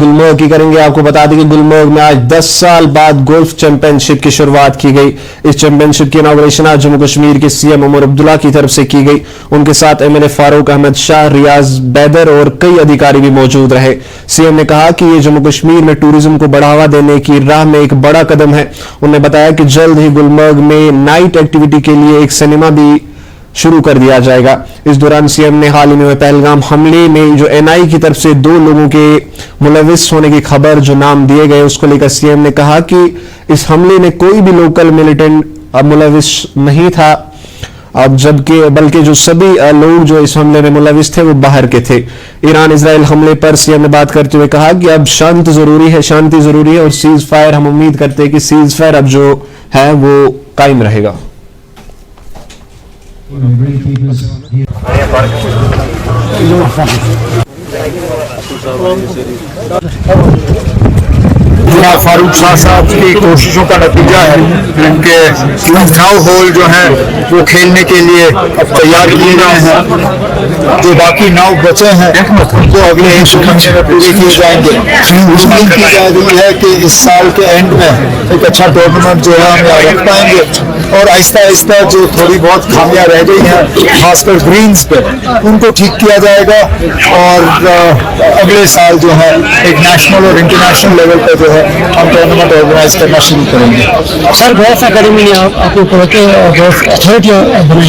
गुलमर्ग की करेंगे। आपको बता दें कि गुलमर्ग में आज 10 साल बाद गोल्फ चैंपियनशिप की शुरुआत की गई। इस चैंपियनशिप की इनॉग्रेशन आज जम्मू कश्मीर के सीएम उमर अब्दुल्ला की तरफ से की गई। उनके साथ एमएलए फारूक अहमद शाह, रियाज बैदर और कई अधिकारी भी मौजूद रहे। सीएम ने कहा कि ये जम्मू कश्मीर में टूरिज्म को बढ़ावा देने की राह में एक बड़ा कदम है। उन्होंने बताया कि जल्द ही गुलमर्ग में नाइट एक्टिविटी के लिए एक सिनेमा भी शुरू कर दिया जाएगा। इस दौरान सीएम ने हाल ही में पहलगाम हमले में जो एनआई की तरफ से 2 लोगों के मुलविस होने की खबर जो नाम दिए गए उसको लेकर सीएम ने कहा कि इस हमले में कोई भी लोकल मिलिटेंट मुलविस नहीं था, अब जबकि बल्कि जो सभी लोग जो इस हमले में मुलविस थे वो बाहर के थे। ईरान इजराइल हमले पर सीएम ने बात करते हुए कहा कि अब शांति जरूरी है और सीज फायर, हम उम्मीद करते हैं कि सीज फायर अब जो है वो कायम रहेगा। जनाब फारूक शाह साहब की कोशिशों का नतीजा है। उनके 9 होल जो हैं वो खेलने के लिए अब तैयार किए गए हैं। जो बाकी 9 बचे हैं उनको अगले 1 महीने में पूरे किए जाएंगे। उम्मीद की जा रही है कि इस साल के एंड में एक अच्छा टूर्नामेंट जो है हम यहाँ रख पाएंगे और आहिस्ता आहिस्ता जो थोड़ी बहुत खामियां रह गई हैं खासकर ग्रीन्स पे उनको ठीक किया जाएगा और अगले साल जो है एक नेशनल और इंटरनेशनल लेवल पे जो है हम टूर्नामेंट ऑर्गेनाइज करना शुरू करेंगे। सर बहुत सा अकेडमी आपको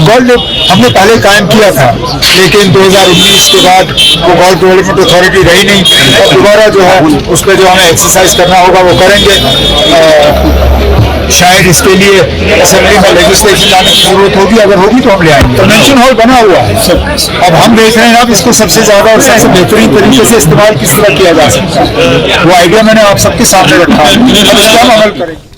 गोल्ड हमने पहले कायम किया था लेकिन 2019 के बाद वो गोल्ड डेवलपमेंट अथॉरिटी रही नहीं और दोबारा जो है उस पर जो हमें एक्सरसाइज करना होगा वो करेंगे। शायद इसके लिए असेंबली में लेजिस्लेशन लाने की जरूरत होगी, अगर होगी तो हम ले आएंगे। कन्वेंशन हॉल बना हुआ है, अब हम देख रहे हैं अब इसको सबसे ज्यादा और सबसे बेहतरीन तरीके से इस्तेमाल किस तरह किया जा सकता है। वो आइडिया मैंने आप सबके सामने रखा है, अब इस पर हम अमल करेंगे।